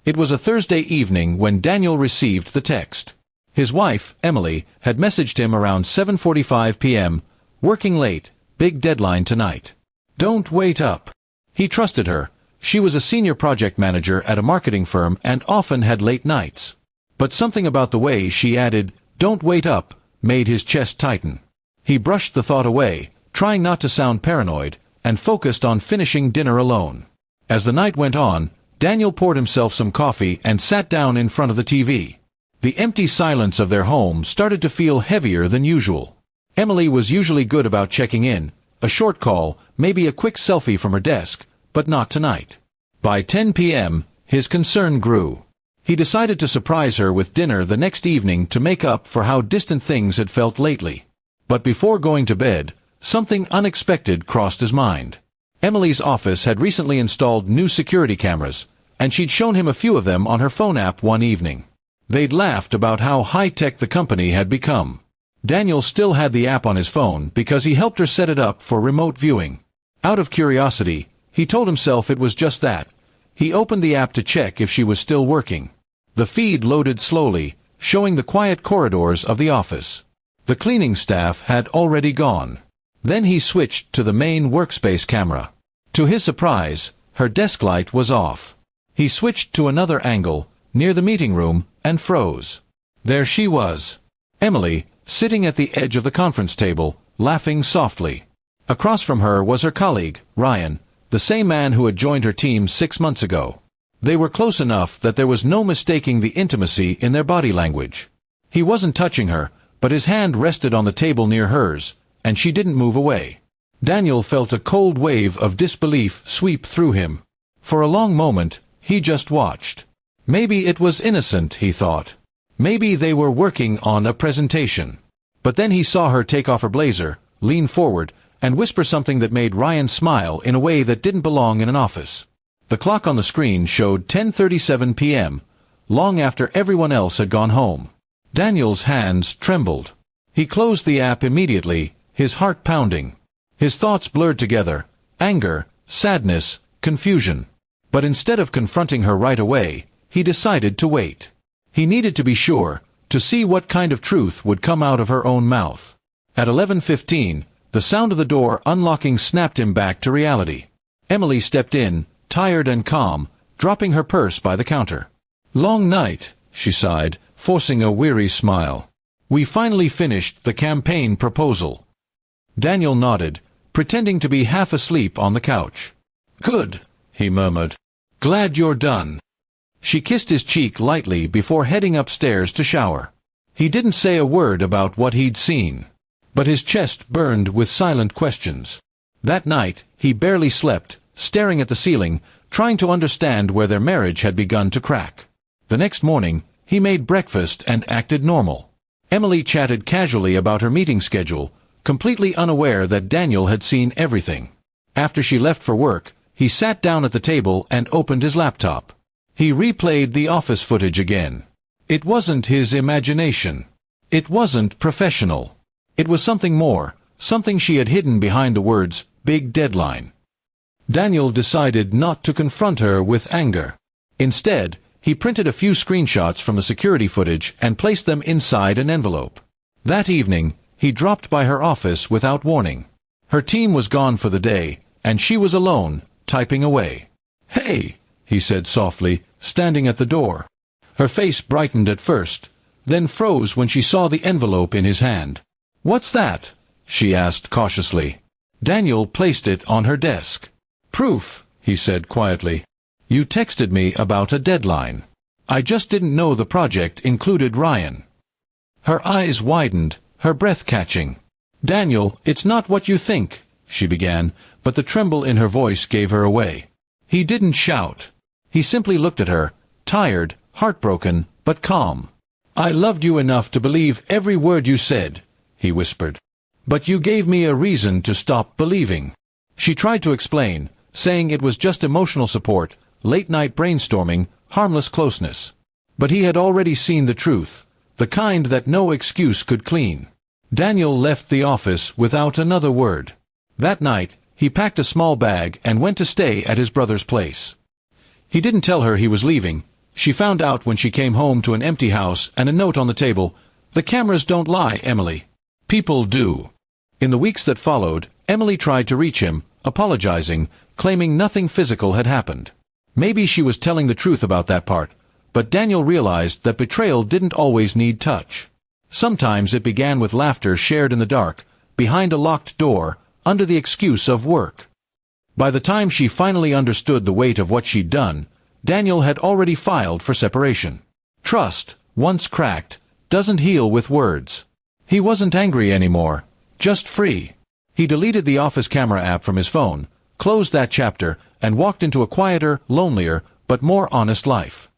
It was a Thursday evening when Daniel received the text. His wife, Emily, had messaged him around 7:45 p.m., "Working late, big deadline tonight. Don't wait up." He trusted her. She was a senior project manager at a marketing firm and often had late nights. But something about the way she added, "Don't wait up," made his chest tighten. He brushed the thought away, trying not to sound paranoid, and focused on finishing dinner alone. As the night went on, Daniel poured himself some coffee and sat down in front of the TV. The empty silence of their home started to feel heavier than usual. Emily was usually good about checking in, a short call, maybe a quick selfie from her desk, but not tonight. By 10 p.m., his concern grew. He decided to surprise her with dinner the next evening to make up for how distant things had felt lately. But before going to bed, something unexpected crossed his mind. Emily's office had recently installed new security cameras, and she'd shown him a few of them on her phone app one evening. They'd laughed about how high-tech the company had become. Daniel still had the app on his phone because he helped her set it up for remote viewing. Out of curiosity, he told himself it was just that. He opened the app to check if she was still working. The feed loaded slowly, showing the quiet corridors of the office. The cleaning staff had already gone. Then he switched to the main workspace camera. To his surprise, her desk light was off. He switched to another angle, near the meeting room, and froze. There she was. Emily, sitting at the edge of the conference table, laughing softly. Across from her was her colleague, Ryan, the same man who had joined her team 6 months ago. They were close enough that there was no mistaking the intimacy in their body language. He wasn't touching her, but his hand rested on the table near hers, and she didn't move away. Daniel felt a cold wave of disbelief sweep through him. For a long moment, he just watched. Maybe it was innocent, he thought. Maybe they were working on a presentation. But then he saw her take off her blazer, lean forward, and whisper something that made Ryan smile in a way that didn't belong in an office. The clock on the screen showed 10:37 p.m., long after everyone else had gone home. Daniel's hands trembled. He closed the app immediately, his heart pounding. His thoughts blurred together, anger, sadness, confusion. But instead of confronting her right away, he decided to wait. He needed to be sure, to see what kind of truth would come out of her own mouth. At 11:15, the sound of the door unlocking snapped him back to reality. Emily stepped in, tired and calm, dropping her purse by the counter. "Long night," she sighed, forcing a weary smile. "We finally finished the campaign proposal." Daniel nodded, pretending to be half asleep on the couch. "Good," he murmured. "Glad you're done." She kissed his cheek lightly before heading upstairs to shower. He didn't say a word about what he'd seen. But his chest burned with silent questions. That night, he barely slept, staring at the ceiling, trying to understand where their marriage had begun to crack. The next morning, he made breakfast and acted normal. Emily chatted casually about her meeting schedule, completely unaware that Daniel had seen everything. After she left for work, he sat down at the table and opened his laptop. He replayed the office footage again. It wasn't his imagination. It wasn't professional. It was something more, something she had hidden behind the words, "big deadline." Daniel decided not to confront her with anger. Instead, he printed a few screenshots from the security footage and placed them inside an envelope. That evening, he dropped by her office without warning. Her team was gone for the day, and she was alone, typing away. "Hey," he said softly, standing at the door. Her face brightened at first, then froze when she saw the envelope in his hand. "What's that?" she asked cautiously. Daniel placed it on her desk. "Proof," he said quietly. "You texted me about a deadline. I just didn't know the project included Ryan." Her eyes widened, her breath catching. "Daniel, it's not what you think," she began, but the tremble in her voice gave her away. He didn't shout. He simply looked at her, tired, heartbroken, but calm. "I loved you enough to believe every word you said," he whispered. "But you gave me a reason to stop believing." She tried to explain, saying it was just emotional support, late-night brainstorming, harmless closeness. But he had already seen the truth, the kind that no excuse could clean. Daniel left the office without another word. That night, he packed a small bag and went to stay at his brother's place. He didn't tell her he was leaving. She found out when she came home to an empty house and a note on the table, "The cameras don't lie, Emily. People do." In the weeks that followed, Emily tried to reach him, apologizing, claiming nothing physical had happened. Maybe she was telling the truth about that part, but Daniel realized that betrayal didn't always need touch. Sometimes it began with laughter shared in the dark, behind a locked door, under the excuse of work. By the time she finally understood the weight of what she'd done, Daniel had already filed for separation. Trust, once cracked, doesn't heal with words. He wasn't angry anymore, just free. He deleted the office camera app from his phone, closed that chapter, and walked into a quieter, lonelier, but more honest life.